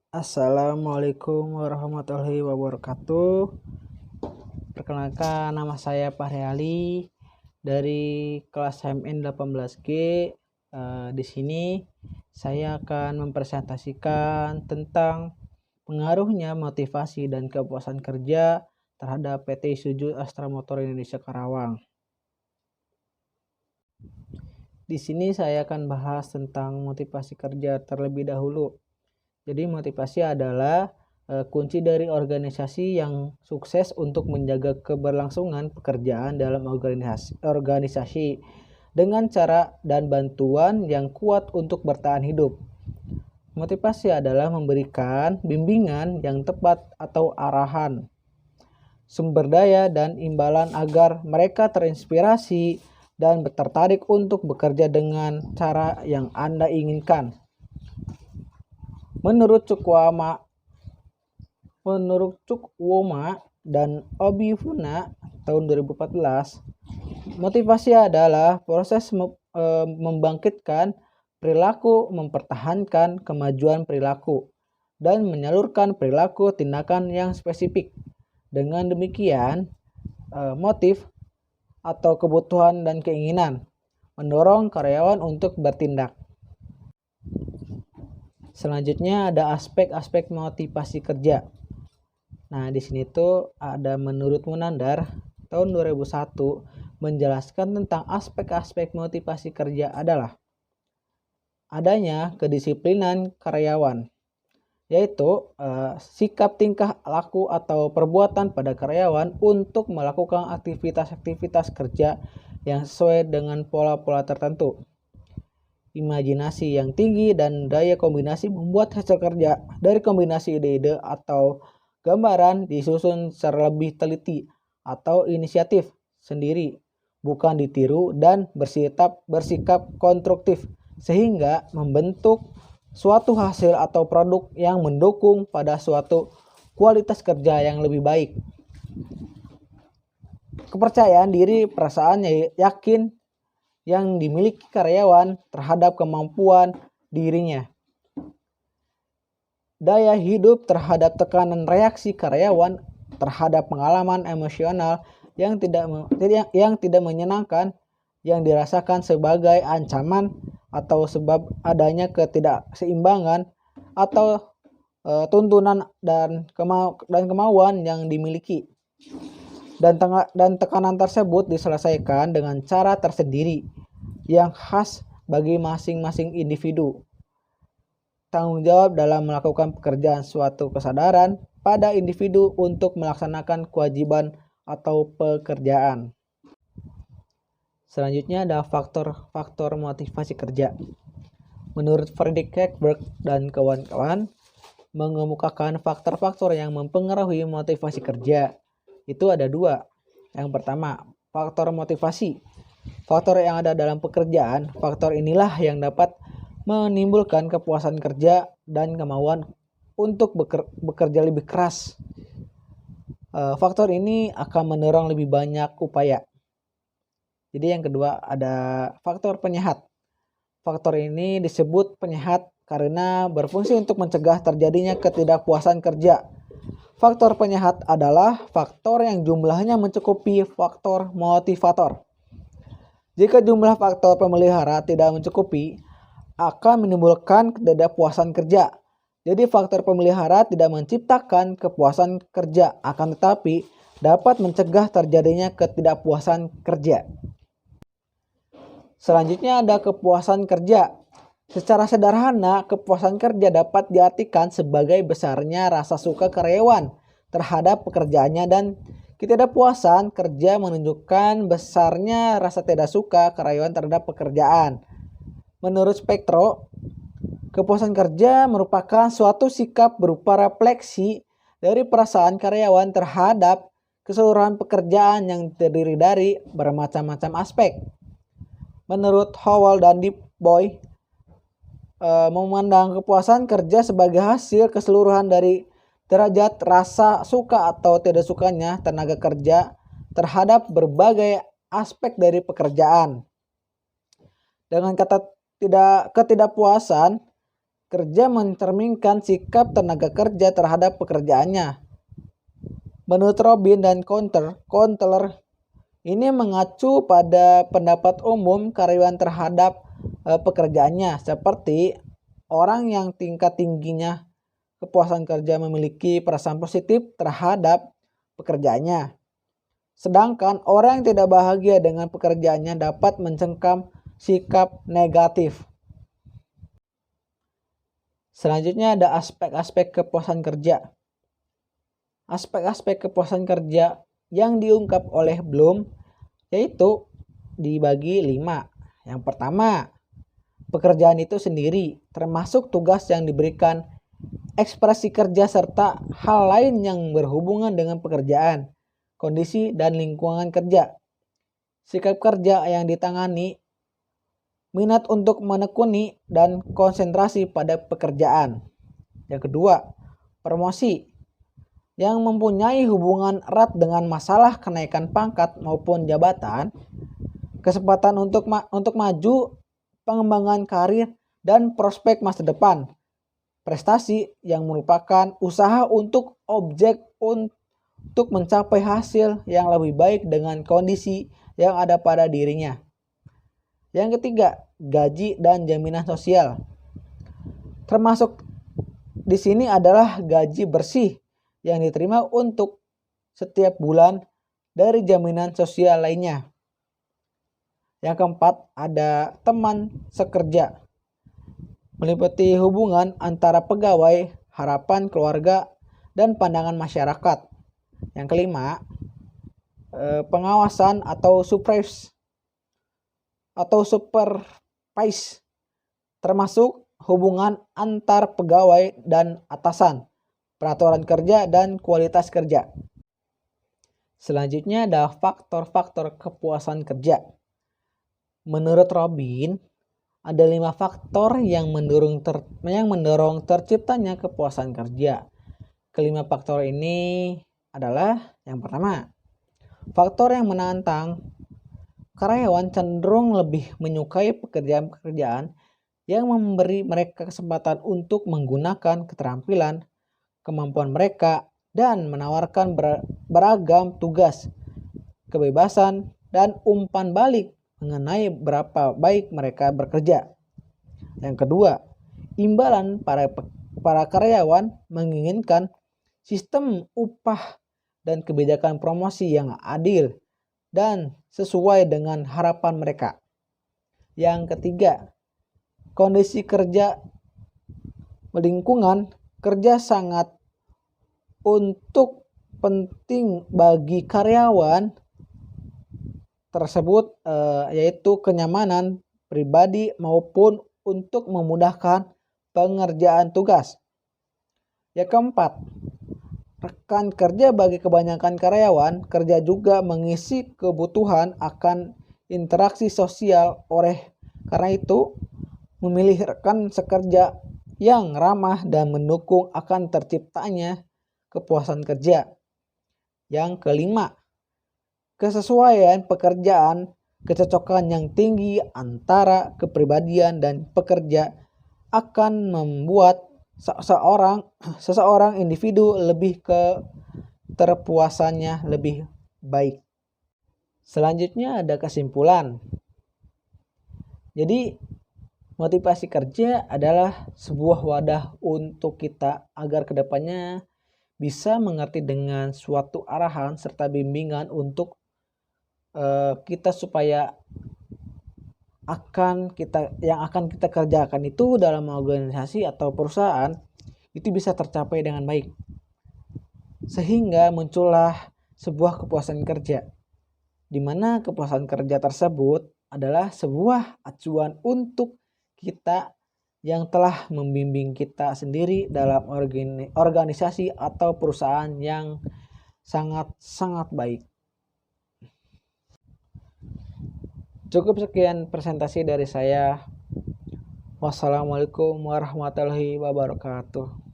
Assalamualaikum warahmatullahi wabarakatuh. Perkenalkan, nama saya Fahri Ali dari kelas HMN 18G. Di sini saya akan mempresentasikan tentang pengaruhnya motivasi dan kepuasan kerja terhadap PT Isuzu Astra Motor Indonesia Karawang. Di sini saya akan bahas tentang motivasi kerja terlebih dahulu. Jadi motivasi adalah kunci dari organisasi yang sukses untuk menjaga keberlangsungan pekerjaan dalam organisasi dengan cara dan bantuan yang kuat untuk bertahan hidup. Motivasi adalah memberikan bimbingan yang tepat atau arahan, sumber daya dan imbalan agar mereka terinspirasi dan tertarik untuk bekerja dengan cara yang Anda inginkan. Menurut Chukwuma dan Obifuna tahun 2014, motivasi adalah proses membangkitkan perilaku, mempertahankan kemajuan perilaku, dan menyalurkan perilaku tindakan yang spesifik. Dengan demikian, motif atau kebutuhan dan keinginan mendorong karyawan untuk bertindak. Selanjutnya ada aspek-aspek motivasi kerja. Nah, di sini tuh ada menurut Munandar tahun 2001 menjelaskan tentang aspek-aspek motivasi kerja adalah adanya kedisiplinan karyawan, yaitu sikap tingkah laku atau perbuatan pada karyawan untuk melakukan aktivitas-aktivitas kerja yang sesuai dengan pola-pola tertentu. Imajinasi yang tinggi dan daya kombinasi membuat hasil kerja dari kombinasi ide-ide atau gambaran disusun secara lebih teliti atau inisiatif sendiri, bukan ditiru, dan bersikap konstruktif sehingga membentuk suatu hasil atau produk yang mendukung pada suatu kualitas kerja yang lebih baik. Kepercayaan diri, perasaan yakin yang dimiliki karyawan terhadap kemampuan dirinya. Daya hidup terhadap tekanan reaksi karyawan terhadap pengalaman emosional yang tidak menyenangkan yang dirasakan sebagai ancaman atau sebab adanya ketidakseimbangan atau tuntunan dan kemauan yang dimiliki. Dan tekanan tersebut diselesaikan dengan cara tersendiri yang khas bagi masing-masing individu. Tanggung jawab dalam melakukan pekerjaan suatu kesadaran pada individu untuk melaksanakan kewajiban atau pekerjaan. Selanjutnya ada faktor-faktor motivasi kerja. Menurut Fredrik Ekberg dan kawan-kawan, mengemukakan faktor-faktor yang mempengaruhi motivasi kerja itu ada dua. Yang pertama, faktor motivasi. Faktor yang ada dalam pekerjaan, faktor inilah yang dapat menimbulkan kepuasan kerja dan kemauan untuk bekerja lebih keras. Faktor ini akan mendorong lebih banyak upaya. Jadi yang kedua ada faktor penyehat. Faktor ini disebut penyehat karena berfungsi untuk mencegah terjadinya ketidakpuasan kerja. Faktor penyehat adalah faktor yang jumlahnya mencukupi faktor motivator. Jika jumlah faktor pemelihara tidak mencukupi, akan menimbulkan ketidakpuasan kerja. Jadi faktor pemelihara tidak menciptakan kepuasan kerja, akan tetapi dapat mencegah terjadinya ketidakpuasan kerja. Selanjutnya ada kepuasan kerja. Secara sederhana, kepuasan kerja dapat diartikan sebagai besarnya rasa suka karyawan terhadap pekerjaannya dan ketidakpuasan kerja menunjukkan besarnya rasa tidak suka karyawan terhadap pekerjaan. Menurut Spektro, kepuasan kerja merupakan suatu sikap berupa refleksi dari perasaan karyawan terhadap keseluruhan pekerjaan yang terdiri dari bermacam-macam aspek. Menurut Howell dan Deep Boy, memandang kepuasan kerja sebagai hasil keseluruhan dari derajat rasa suka atau tidak sukanya tenaga kerja terhadap berbagai aspek dari pekerjaan. Dengan kata ketidakpuasan kerja mencerminkan sikap tenaga kerja terhadap pekerjaannya. Menurut Robin dan Counselor, ini mengacu pada pendapat umum karyawan terhadap pekerjaannya, seperti orang yang tingkat tingginya kepuasan kerja memiliki perasaan positif terhadap pekerjaannya. Sedangkan orang yang tidak bahagia dengan pekerjaannya dapat mencengkam sikap negatif. Selanjutnya ada aspek-aspek kepuasan kerja. Aspek-aspek kepuasan kerja yang diungkap oleh Bloom yaitu dibagi 5. Yang pertama, pekerjaan itu sendiri, termasuk tugas yang diberikan, ekspresi kerja, serta hal lain yang berhubungan dengan pekerjaan, kondisi, dan lingkungan kerja. Sikap kerja yang ditangani, minat untuk menekuni, dan konsentrasi pada pekerjaan. Yang kedua, promosi, yang mempunyai hubungan erat dengan masalah kenaikan pangkat maupun jabatan, kesempatan untuk maju, pengembangan karir, dan prospek masa depan. Prestasi yang merupakan usaha untuk untuk mencapai hasil yang lebih baik dengan kondisi yang ada pada dirinya. Yang ketiga, gaji dan jaminan sosial. Termasuk di sini adalah gaji bersih yang diterima untuk setiap bulan dari jaminan sosial lainnya. Yang keempat, ada teman sekerja, meliputi hubungan antara pegawai, harapan keluarga, dan pandangan masyarakat. Yang kelima, pengawasan atau supervise, termasuk hubungan antar pegawai dan atasan, peraturan kerja, dan kualitas kerja. Selanjutnya ada faktor-faktor kepuasan kerja. Menurut Robin, ada 5 faktor yang mendorong terciptanya kepuasan kerja. Kelima faktor ini adalah yang pertama, faktor yang menantang. Karyawan cenderung lebih menyukai pekerjaan-pekerjaan yang memberi mereka kesempatan untuk menggunakan keterampilan, kemampuan mereka, dan menawarkan beragam tugas, kebebasan, dan umpan balik mengenai berapa baik mereka bekerja. Yang kedua, imbalan para karyawan menginginkan sistem upah dan kebijakan promosi yang adil dan sesuai dengan harapan mereka. Yang ketiga, kondisi kerja lingkungan kerja sangat penting bagi karyawan tersebut, yaitu kenyamanan pribadi maupun untuk memudahkan pengerjaan tugas. Yang keempat, rekan kerja bagi kebanyakan karyawan kerja juga mengisi kebutuhan akan interaksi sosial. Karena itu, memilih rekan sekerja yang ramah dan mendukung akan terciptanya kepuasan kerja. Yang kelima, kesesuaian pekerjaan, kecocokan yang tinggi antara kepribadian dan pekerja akan membuat seseorang individu lebih terpuasannya lebih baik. Selanjutnya ada kesimpulan. Jadi motivasi kerja adalah sebuah wadah untuk kita agar kedepannya bisa mengerti dengan suatu arahan serta bimbingan untuk kita supaya yang akan kita kerjakan itu dalam organisasi atau perusahaan itu bisa tercapai dengan baik, sehingga muncullah sebuah kepuasan kerja, di mana kepuasan kerja tersebut adalah sebuah acuan untuk kita yang telah membimbing kita sendiri dalam organisasi atau perusahaan yang sangat baik. Cukup sekian presentasi dari saya. Wassalamualaikum warahmatullahi wabarakatuh.